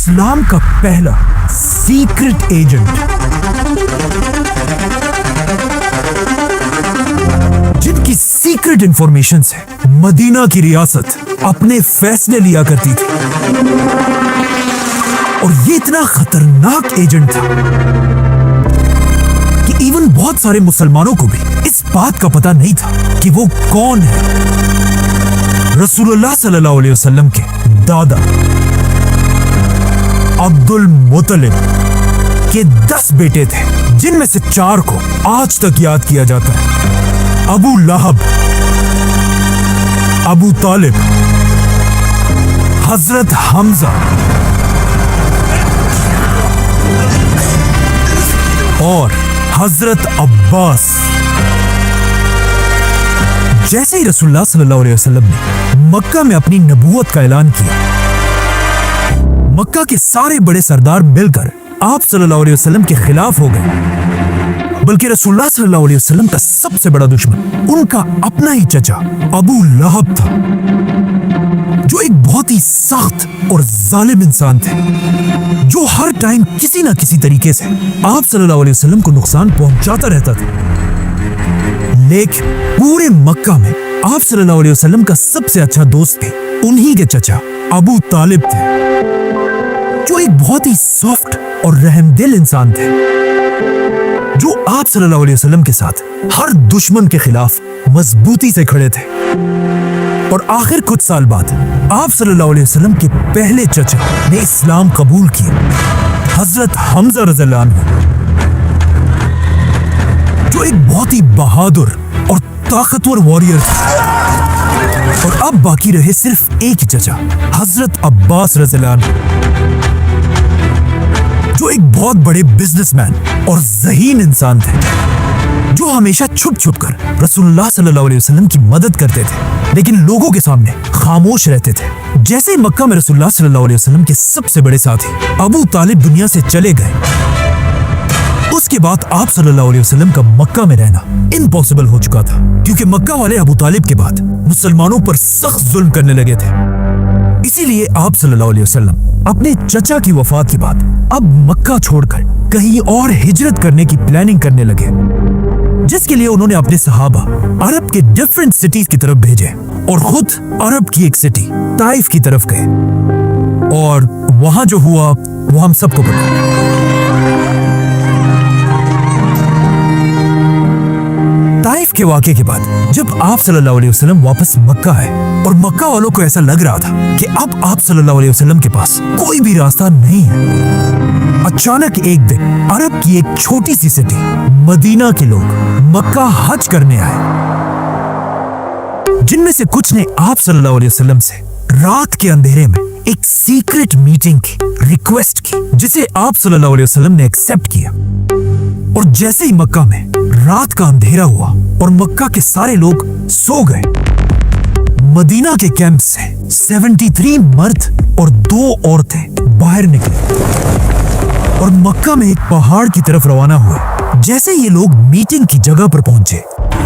इस्लाम का पहला secret agent जिनकी सीक्रेट इंफॉर्मेशन से मदीना की रियासत अपने फैसले लिया करती थी। और ये इतना खतरनाक एजेंट था कि इवन बहुत सारे मुसलमानों को भी इस बात का पता नहीं था कि वो कौन है। रसूलुल्लाह सल्लल्लाहु अलैहि वसल्लम के दादा अब्दुल मुत्तलिब के 10 बेटे थे, जिनमें से 4 को आज तक याद किया जाता है। अबू लहब, अबू तालिब, हजरत हमजा और हजरत अब्बास। जैसे ही रसूलुल्लाह सल्लल्लाहु अलैहि वसल्लम ने मक्का में अपनी नबूवत का ऐलान किया, मक्का के सारे बड़े सरदार मिलकर आप सल्लल्लाहु अलैहि वसल्लम के खिलाफ हो गए। बल्कि रसूलुल्लाह सल्लल्लाहु अलैहि वसल्लम का सबसे बड़ा दुश्मन उनका अपना ही चचा अबू लहब था, जो एक बहुत ही सख्त और जालिम इंसान थे, जो हर टाइम किसी ना किसी तरीके से आप सल्लल्लाहु अलैहि वसल्लम को नुकसान पहुंचाता रहता था। लेकिन पूरे मक्का में आप सल्लल्लाहु अलैहि वसल्लम का सबसे अच्छा दोस्त भी उन्हीं के चचा अबू तालिब थे, जो एक बहुत ही सॉफ्ट और रहमदिल इंसान थे, जो आप सल्लल्लाहु अलैहि वसल्लम के साथ हर दुश्मन के खिलाफ मजबूती से खड़े थे। और आखिर कुछ साल बाद आप सल्लल्लाहु अलैहि वसल्लम के पहले चचा ने इस्लाम कबूल किया, हजरत हमजा रज़ियल्लाहु अन्हु, जो एक बहुत ही बहादुर और ताकतवर वॉरियर थे। और अब बाकी रहे सिर्फ एक ही चचा, हजरत अब्बास रज़ियल्लाहु अन्हु, जो एक बहुत बड़े बिजनेसमैन और ज़हीन इंसान थे, जो हमेशा छुप छुप कर रसूलुल्लाह सल्लल्लाहु अलैहि वसल्लम की मदद करते थे, लेकिन लोगों के सामने खामोश रहते थे। जैसे ही मक्का में रसूलुल्लाह सल्लल्लाहु अलैहि वसल्लम के सबसे बड़े साथी अबू तालिब दुनिया से चले गए, उसके बाद आप सल्लल्लाहु अलैहि वसल्लम का मक्का में रहना इम्पॉसिबल हो चुका था, क्योंकि मक्का वाले अबू तालिब के बाद मुसलमानों पर सख्त जुल्म करने लगे थे। इसीलिए आप सल्लल्लाहु अलैहि वसल्लम अपने चचा की वफात के बाद अब मक्का छोड़कर कहीं और हिजरत करने की प्लानिंग करने लगे, जिसके लिए उन्होंने अपने सहाबा अरब के डिफरेंट सिटीज की तरफ भेजे और खुद अरब की एक सिटी ताइफ की तरफ गए। और वहां जो हुआ वो हम सबको पता है। ताइफ के वाक़े के बाद जब आप सल्लल्लाहु अलैहि वसल्लम वापस मक्का आए और मक्का वालों को ऐसा लग रहा था कि अब आप सल्लल्लाहु अलैहि वसल्लम के पास कोई भी रास्ता नहीं है, अचानक एक दिन अरब की एक छोटी सी सिटी मदीना के लोग मक्का हज करने आए, जिनमें से कुछ ने आप सल्लल्लाहु अलैहि वसल्लम से रात के अंधेरे में एक सीक्रेट मीटिंग की रिक्वेस्ट की, जिसे आप सल्लल्लाहु अलैहि वसल्लम ने एक्सेप्ट किया। और जैसे ही मक्का में रात का अंधेरा हुआ और मक्का के सारे लोग सो गए, मदीना के कैंप से 73 मर्द और 2 औरतें बाहर निकले और मक्का में एक पहाड़ की तरफ रवाना हुए। जैसे ये लोग मीटिंग की जगह पर पहुंचे,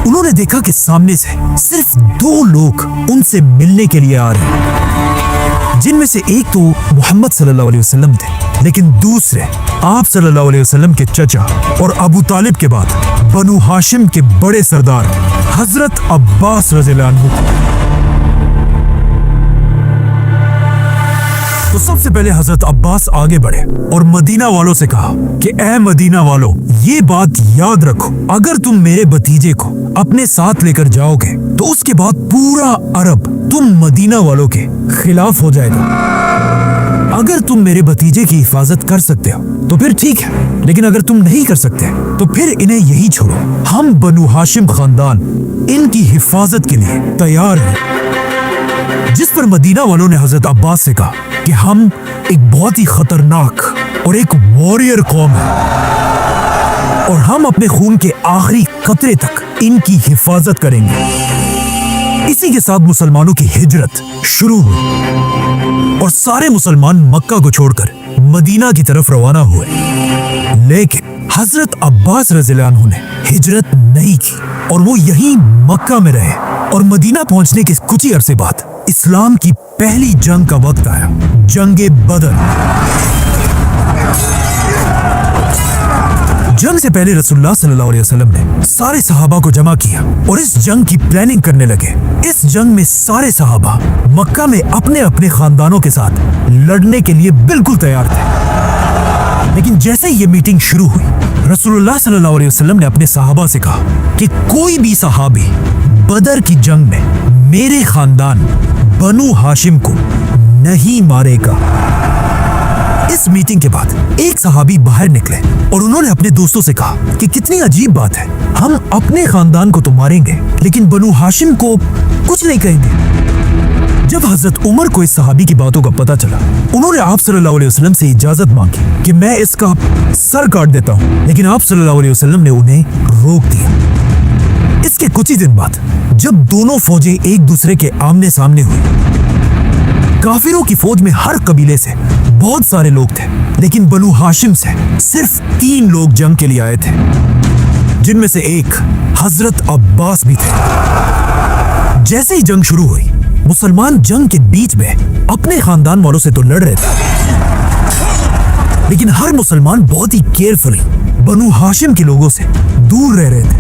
उन्होंने देखा कि सामने से सिर्फ 2 लोग उनसे मिलने के लिए आ रहे हैं, जिनमें से एक तो मोहम्मद सल्लल्लाहु अलैहि वसल्लम थे, लेकिन दूसरे आप सल्लल्लाहु अलैहि वसल्लम के चचा और अबू तालिब के बाद बनु हाशिम के बड़े सरदार हजरत अब्बास रज़ियल्लाहु अन्हु। तो सबसे पहले हजरत अब्बास आगे बढ़े और मदीना वालों से कहा कि ए मदीना वालों, ये बात याद रखो, अगर तुम मेरे भतीजे को अपने साथ लेकर जाओगे तो उसके बाद पूरा अरब तुम मदीना वालों के खिलाफ हो जाएगा। अगर तुम मेरे भतीजे की हिफाजत कर सकते हो तो फिर ठीक है, लेकिन अगर तुम नहीं कर सकते तो फिर इन्हें यही छोड़ो, हम बनु हाशिम खानदान इनकी हिफाजत के लिए तैयार हैं। जिस पर मदीना वालों ने हजरत अब्बास से कहा कि हम एक बहुत ही खतरनाक और एक वॉरियर कौम है और हम अपने खून के आखिरी कतरे तक इनकी हिफाजत करेंगे। इसी के साथ मुसलमानों की हिजरत शुरू हुई और सारे मुसलमान मक्का को छोड़कर मदीना की तरफ रवाना हुए। लेकिन हजरत अब्बास रज़ियल्लाहु अन्हु ने हिजरत नहीं की और वो यहीं मक्का में रहे। और मदीना पहुंचने के कुछ ही अरसे बाद इस्लाम की पहली जंग का वक्त आया, जंगे बदर। जंग से पहले रसूलुल्लाह सल्लल्लाहु अलैहि वसल्लम ने सारे सहाबा को जमा किया और इस जंग की प्लानिंग करने लगे। इस जंग में सारे सहाबा मक्का में अपने अपने खानदानों के साथ लड़ने के लिए बिल्कुल तैयार थे। लेकिन जैसे ही ये मीटिंग शुरू हुई, रसूलुल्लाह सल्लल्लाहु अलैहि वसल्लम ने अपने सहाबा से कहा कि कोई भी सहाबी बदर की जंग में मेरे खानदान बनु हाशिम को नहीं मारेगा। इस मीटिंग के बाद एक सहाबी बाहर निकले और उन्होंने अपने दोस्तों से कहा कि कितनी अजीब बात है, हम अपने खानदान को तो मारेंगे लेकिन बनु हाशिम को कुछ नहीं कहेंगे। जब हजरत उमर को इस सहाबी की बातों का पता चला, उन्होंने आप सल्लल्लाहु अलैहि वसल्लम से इजाजत मांगी कि मैं इसका सर काट देता हूँ, लेकिन आप सल्लल्लाहु अलैहि वसल्लम ने उन्हें रोक दिया। इसके कुछ ही दिन बाद जब दोनों फौजें एक दूसरे के आमने सामने हुई, काफिरों की फौज में हर कबीले से बहुत सारे लोग थे, लेकिन बनु हाशिम से सिर्फ 3 लोग जंग के लिए आए थे, जिनमें से एक हजरत अब्बास भी थे। जैसे ही जंग शुरू हुई, मुसलमान जंग के बीच में अपने खानदान वालों से तो लड़ रहे थे, लेकिन हर मुसलमान बहुत ही केयरफुली बनु हाशिम के लोगों से दूर रह रहे थे।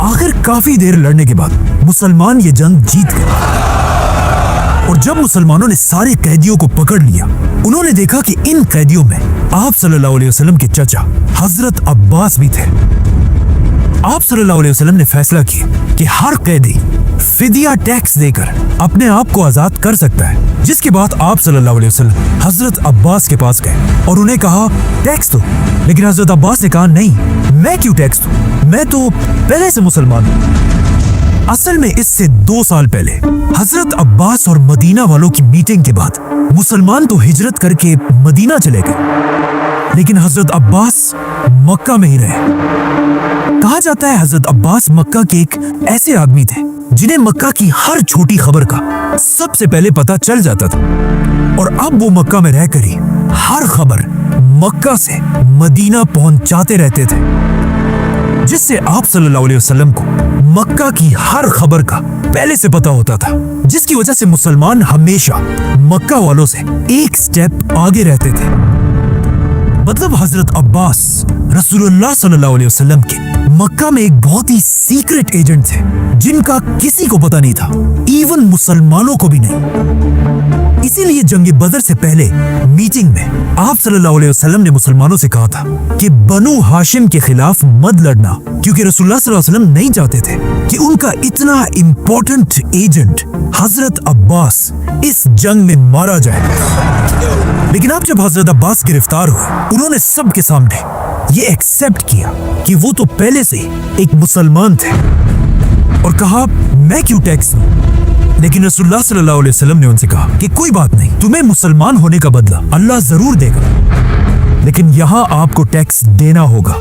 आखिर काफी देर लड़ने के बाद मुसलमान ये जंग जीत गए और जब मुसलमानों ने सारे कैदियों को पकड़ लिया, उन्होंने देखा कि इन कैदियों में आप सल्लल्लाहु अलैहि वसल्लम के चचा हजरत अब्बास भी थे। आप सल्लल्लाहु अलैहि वसल्लम ने फैसला किया कि हर कैदी फिदिया टैक्स देकर अपने आप को आजाद कर सकता है। जिसके बाद आप सल्लल्लाहु अलैहि वसल्लम हजरत अब्बास के पास गए और उन्हें कहा टैक्स दो, लेकिन हजरत अब्बास ने कहा नहीं, मैं क्यों टैक्स दूं, मैं तो पहले से मुसलमान हूं। असल में इससे 2 साल पहले हजरत अब्बास और मदीना वालों की मीटिंग के बाद मुसलमान तो हिजरत करके मदीना चले गए, लेकिन हजरत अब्बास मक्का में ही रहे। कहा जाता है हजरत अब्बास मक्का के एक ऐसे आदमी थे जिन्हें मक्का की हर छोटी खबर का सबसे पहले पता चल जाता था, और अब वो मक्का में रहकर ही हर खबर मक्का से मदीना पहुंचाते रहते थे, जिससे आप सल्लल्लाहु अलैहि वसल्लम को मक्का की हर खबर का पहले से पता होता था, जिसकी वजह से मुसलमान हमेशा मक्का वालों से एक स्टेप आगे रहते थे। मतलब हजरत अब्बास रसूलुल्लाह सल्लल्लाहु अलैहि वसल्लम के मक्का में एक बहुत ही सीक्रेट एजेंट थे, जिनका किसी को पता नहीं था, इवन मुसलमानों को भी नहीं। इसीलिए जंग बदर से पहले मीटिंग में आप सल्लल्लाहु अलैहि वसल्लम ने मुसलमानों से कहा था कि बनु हाशिम के खिलाफ मत लड़ना, क्योंकि रसूलुल्लाह सल्लल्लाहु अलैहि वसल्लम नहीं चाहते थे कि उनका इतना इम्पोर्टेंट एजेंट हजरत अब्बास इस जंग में मारा जाए। लेकिन अब जब हजरत अब्बास गिरफ्तार हुए, उन्होंने सबके सामने ये एक्सेप्ट किया कि वो तो पहले से एक मुसलमान थे और कहा मैं क्यों टैक्स दूं। लेकिन रसूलुल्लाह सल्लल्लाहु अलैहि वसल्लम ने उनसे कहा कि कोई बात नहीं, तुम्हें मुसलमान होने का बदला अल्लाह जरूर देगा, लेकिन यहाँ आपको टैक्स देना होगा।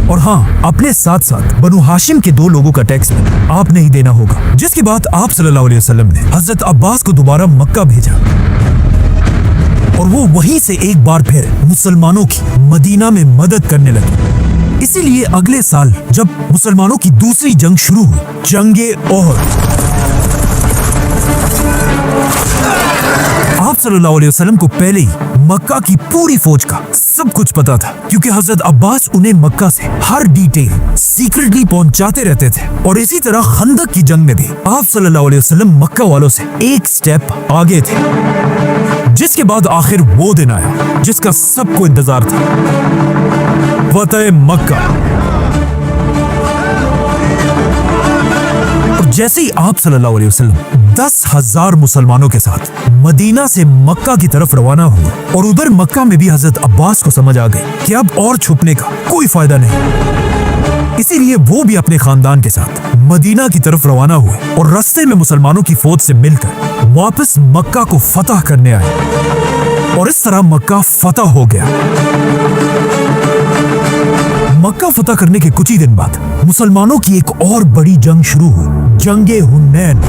और हाँ, अपने साथ साथ बनु हाशिम के 2 लोगों का टैक्स आपने ही देना होगा। जिसके बाद आप सल्लल्लाहु अलैहि वसल्लम ने हजरत अब्बास को दोबारा मक्का भेजा और वो वहीं से एक बार फिर मुसलमानों की मदीना में मदद करने लगे। इसीलिए अगले साल जब मुसलमानों की दूसरी जंग शुरू हुई, जंगे ओहद, आप सल्लल्लाहु अलैहि वसल्लम को पहले ही मक्का की पूरी फौज का सब कुछ पता था, क्योंकि हजरत अब्बास उन्हें मक्का से हर डिटेल सीक्रेटली पहुंचाते रहते थे। और इसी तरह खंदक की जंग में भी आप सल्लल्लाहु अलैहि वसल्लम मक्का वालों से एक स्टेप आगे थे। जिसके बाद आखिर वो दिन आया जिसका सबको इंतजार था, फतह मक्का। और जैसे ही आप सल्लल्लाहु अलैहि वसल्लम 10,000 मुसलमानों के साथ मदीना से मक्का की तरफ रवाना हुए, और उधर मक्का में भी हजरत अब्बास को समझ आ गई कि अब और छुपने का कोई फायदा नहीं। इसीलिए वो भी अपने खानदान के साथ मदीना की तरफ रवाना हुए और रास्ते में मुसलमानों की फौज से मिलकर वापस मक्का को फतह करने आए, और इस तरह मक्का फतह हो गया। मक्का फतह करने के कुछ ही दिन बाद मुसलमानों की एक और बड़ी जंग शुरू हुई, जंगे हुनैन।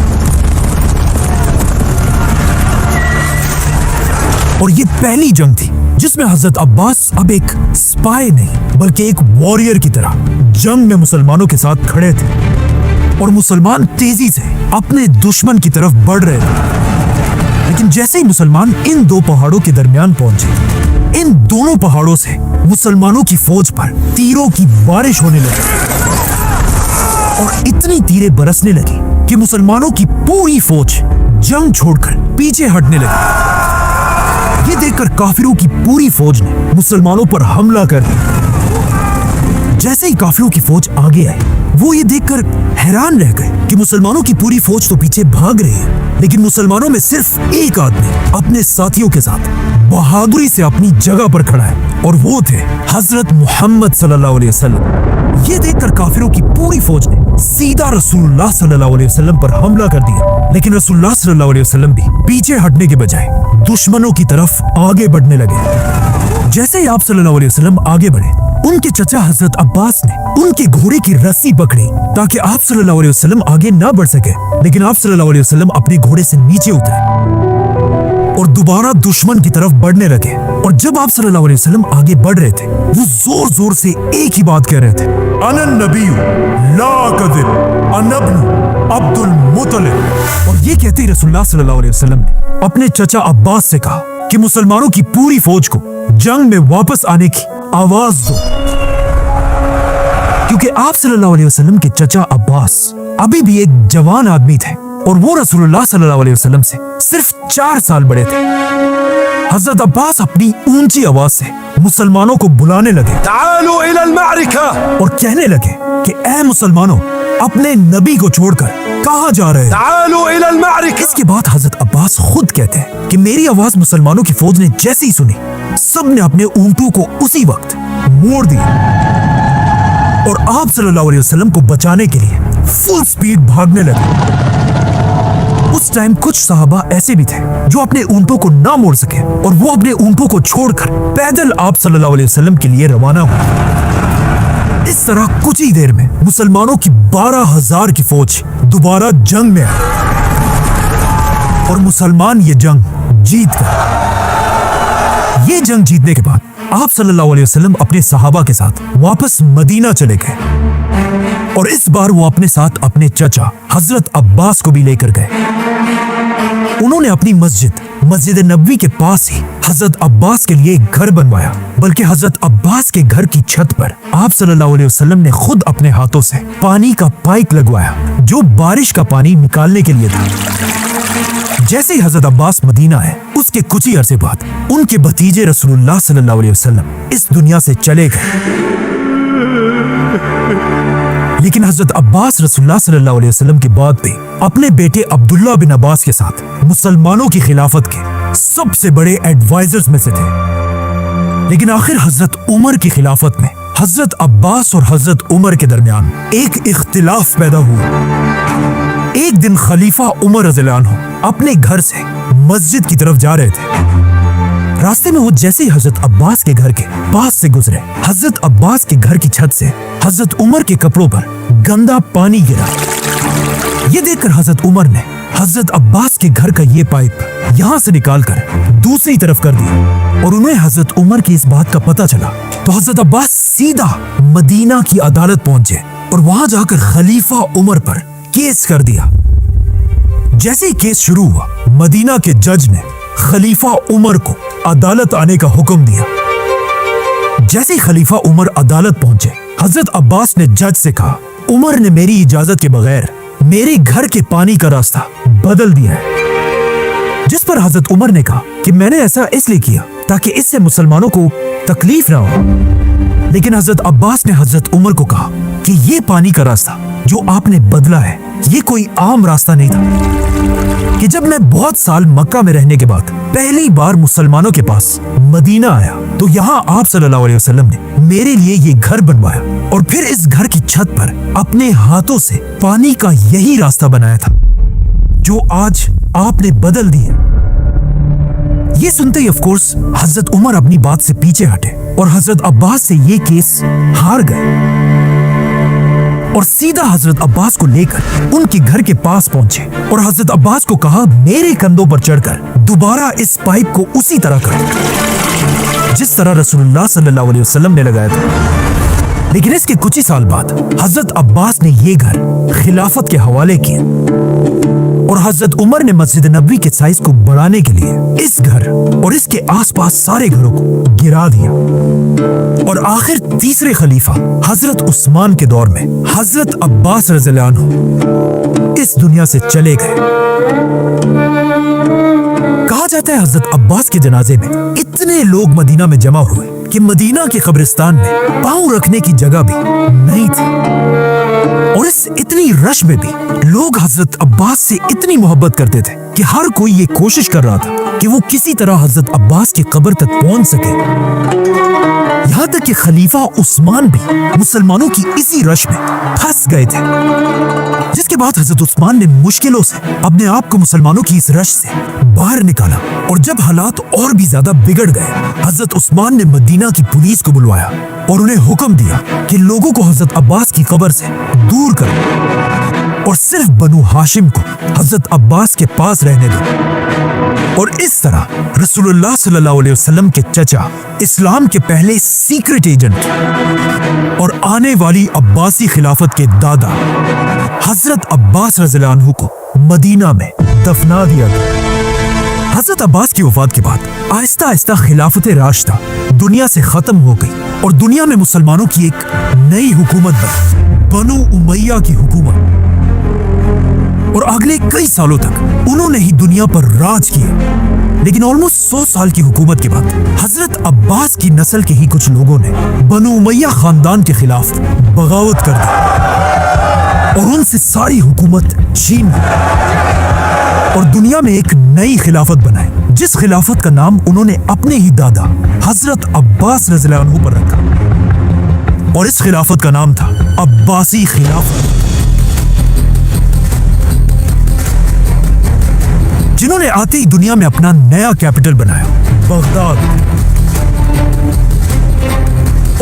और ये पहली जंग थी जिसमें हजरत अब्बास अब एक स्पाई नहीं बल्कि एक वॉरियर की तरह जंग में मुसलमानों के साथ खड़े थे, और मुसलमान तेजी से अपने दुश्मन की तरफ बढ़ रहे थे। लेकिन जैसे ही मुसलमान इन 2 पहाड़ों के दरमियान पहुंचे, इन दोनों पहाड़ों से मुसलमानों की फौज पर तीरों की बारिश होने लगी और इतनी तीरें बरसने लगी कि मुसलमानों की पूरी फौज जंग छोड़कर पीछे हटने लगी। ये देखकर काफिरों की पूरी फौज ने मुसलमानों पर हमला कर दिया। जैसे ही काफिरों की फौज आगे आई, वो ये देखकर हैरान रह गए कि मुसलमानों की पूरी फौज तो पीछे भाग रही है, लेकिन मुसलमानों में सिर्फ एक आदमी अपने साथियों के साथ बहादुरी से अपनी जगह पर खड़ा है और वो थे हजरत मोहम्मद सल्लल्लाहु अलैहि वसल्लम। ये देखकर काफिरों की पूरी फौज ने सीधा रसूलुल्लाह सल्लल्लाहु अलैहि वसल्लम पर हमला कर दिया, लेकिन रसूलुल्लाह सल्लल्लाहु अलैहि वसल्लम भी पीछे हटने के बजाय दुश्मनों की तरफ आगे बढ़ने लगे। जैसे ही आप सल्लल्लाहु अलैहि वसल्लम आगे बढ़े, उनके चचा हजरत अब्बास ने उनके घोड़े की रस्सी पकड़ी ताकि आप सल्लल्लाहु अलैहि वसल्लम आगे ना बढ़ सके, लेकिन आप सल्लल्लाहु अलैहि वसल्लम अपने घोड़े से नीचे उतरे और दोबारा दुश्मन की तरफ बढ़ने लगे। और जब आप सल्लल्लाहु अलैहि वसल्लम आगे बढ़ रहे थे, वो जोर जोर से एक ही बात कह रहे थे, अनन नबी ला कज़िब अनब्नु अब्दुल मुत्तलिब। और ये कहते ही रसूलुल्लाह सल्लल्लाहु अलैहि वसल्लम ने अपने चचा अब्बास से कहा कि मुसलमानों की पूरी फौज को जंग में वापस आने की आवाज दो, क्योंकि आप सल्लल्लाहु अलैहि वसल्लम के चचा अब्बास अभी भी एक जवान आदमी थे और वो रसूलुल्लाह सल्लल्लाहु अलैहि वसल्लम से सिर्फ 4 साल बड़े थे। हजरत अब्बास अपनी ऊंची आवाज से मुसलमानों को बुलाने लगे, तालू इलल मारिका, और कहने लगे कि ऐ मुसलमानों, अपने नबी को छोड़कर कहां जा रहे हैं? तालू इलल मारिका। इसके बाद हजरत अब्बास खुद कहते हैं कि मेरी आवाज मुसलमानों की फौज ने जैसे ही सुनी, सब ने अपने ऊंटों को उसी वक्त मोड़ दिया और आप सल्लल्लाहु अलैहि वसल्लम को बचाने के लिए फुल स्पीड भागने लगे। उस टाइम कुछ सहाबा ऐसे भी थे जो अपने ऊंटों को ना मोड़ सके और वो अपने ऊंटों को छोड़कर पैदल आप सल्लल्लाहु अलैहि वसल्लम के लिए रवाना हुए। इस तरह कुछ ही देर में मुसलमानों की 12,000 की फौज दोबारा जंग में आई और मुसलमान ये जंग जीत गए। ये जंग जीतने के बाद आप सल्लल्लाहु अलैहि वसल्लम अपने सहाबा के साथ वापस मदीना चले गए और इस बार वो अपने साथ अपने चचा हजरत अब्बास को भी लेकर गए। उन्होंने अपनी मस्जिद नबवी के पास ही हजरत अब्बास के लिए एक घर बनवाया, बल्कि हजरत अब्बास के घर की छत पर आप सल्लल्लाहु अलैहि वसल्लम ने खुद अपने हाथों से पानी का पाइप लगवाया जो बारिश का पानी निकालने के लिए था। जैसे ही हजरत अब्बास मदीना आए, उसके कुछ ही अरसे बाद उनके भतीजे रसूलुल्लाह सल्लल्लाहु अलैहि वसल्लम इस दुनिया से चले गए। लेकिन हजरत अब्बास रसूलुल्लाह सल्लल्लाहु अलैहि वसल्लम के बाद भी अपने बेटे अब्दुल्ला बिन अब्बास के साथ मुसलमानों की खिलाफत के सबसे बड़े एडवाइजर्स में से थे। लेकिन आखिर हजरत उमर की खिलाफत में हजरत अब्बास और हजरत उमर के दरमियान एक इख्तिलाफ पैदा हुआ। एक दिन खलीफा उमर रज़ियल्लाहु अन्हु अपने घर से मस्जिद की तरफ जा रहे थे। रास्ते में वो जैसे ही हजरत अब्बास के घर के पास से गुजरे, हजरत अब्बास के घर की छत से हजरत उमर के कपड़ों पर गंदा पानी गिरा। ये देखकर हजरत उमर ने हजरत अब्बास के घर का ये पाइप यहाँ से निकालकर दूसरी तरफ कर दिया और उन्हें हजरत उमर की इस बात का पता चला तो हजरत अब्बास सीधा मदीना की अदालत पहुंचे और वहां जाकर खलीफा उमर पर केस कर दिया। जैसे ही केस शुरू हुआ, मदीना के जज ने खलीफा उमर को अदालत आने का हुक्म दिया। जैसे ही खलीफा उमर अदालत पहुंचे, हजरत अब्बास ने जज से कहा, उमर ने मेरी इजाजत के बगैर मेरे घर के पानी का रास्ता बदल दिया है। जिस पर हजरत उमर ने कहा कि मैंने ऐसा इसलिए किया ताकि इससे मुसलमानों को तकलीफ ना हो। लेकिन हजरत अब्बास ने हजरत उमर को कहा कि ये पानी का रास्ता जो आपने बदला है, ये कोई आम रास्ता नहीं था। कि जब मैं बहुत साल मक्का में रहने के बाद पहली बार मुसलमानों के पास मदीना आया तो यहाँ आप सल्लल्लाहु अलैहि वसल्लम ने मेरे लिए ये घर बनवाया और फिर इस घर की छत पर अपने हाथों से पानी का यही रास्ता बनाया था जो आज आपने बदल दिया। ये सुनते ही ऑफ कोर्स हजरत उमर अपनी बात से पीछे हटे और हजरत अब्बास से ये केस हार गए और सीधा हजरत अब्बास को लेकर उनके घर के पास पहुंचे और हजरत अब्बास को कहा, मेरे कंधों पर चढ़कर दोबारा इस पाइप को उसी तरह कर जिस तरह रसूलुल्लाह सल्लल्लाहु अलैहि वसल्लम ने लगाया था। लेकिन इसके कुछ ही साल बाद हजरत अब्बास ने ये घर खिलाफत के हवाले किए और हजरत उमर ने मस्जिद नबवी के साइज को बढ़ाने के लिए इस घर और इसके आसपास सारे घरों को गिरा दिया। और आखिर तीसरे खलीफा हजरत उस्मान के दौर में हजरत अब्बास रज़ियल्लाहु अन्हु इस दुनिया से चले गए। कहा जाता है हजरत अब्बास के जनाजे में इतने लोग मदीना में जमा हुए कि मदीना के कब्रिस्तान में पांव रखने की जगह भी नहीं थी। और इस इतनी रश में भी लोग हजरत अब्बास से इतनी मोहब्बत करते थे कि हर कोई ये कोशिश कर रहा था कि वो किसी तरह हजरत अब्बास की कब्र तक पहुंच सके। यहाँ तक कि खलीफा उस्मान भी मुसलमानों की इसी रश में फंस गए थे, जिसके बाद हजरत उस्मान ने मुश्किलों से अपने आप को मुसलमानों की इस रश से बाहर निकाला। और जब हालात और भी ज्यादा बिगड़ गए, हजरत उस्मान ने मदीना की पुलिस को बुलवाया और उन्हें हुक्म दिया कि लोगों को हजरत अब्बास की कब्र से दूर करो और सिर्फ बनु हाशिम को हजरत अब्बास के पास रहने दो। और इस तरह रसूलुल्लाह सल्लल्लाहु अलैहि वसल्लम के चचा, इस्लाम के पहले सीक्रेट एजेंट और आने वाली अब्बासी खिलाफत के दादा हजरत अब्बास रज़ियल्लाहु अन्हु को मदीना में दफना दिया गया। हजरत अब्बास की वफात के बाद आहिस्ता आहिस्ता खिलाफत राशिदा दुनिया से खत्म हो गई और दुनिया में मुसलमानों की एक नई हुकूमत बनी, बनु उमैया की हुकूमत। और अगले कई सालों तक उन्होंने ही दुनिया पर राज किया। लेकिन ऑलमोस्ट 100 साल की हुकूमत के बाद हजरत अब्बास की नस्ल के ही कुछ लोगों ने बनु उमैया खानदान के खिलाफ बगावत कर दी और उनसे सारी हुकूमत छीन ली और दुनिया में एक नई खिलाफत बनाई, जिस खिलाफत का नाम उन्होंने अपने ही दादा हजरत अब्बास रज़ियल्लाहु अन्हु पर रखा। और इस खिलाफत का नाम था अब्बासी खिलाफत, जिन्होंने आते ही दुनिया में अपना नया कैपिटल बनाया, बगदाद।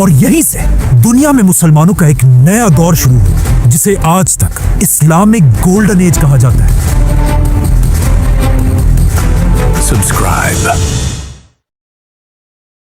और यहीं से दुनिया में मुसलमानों का एक नया दौर शुरू हुआ, जिसे आज तक इस्लामिक गोल्डन एज कहा जाता है। Subscribe.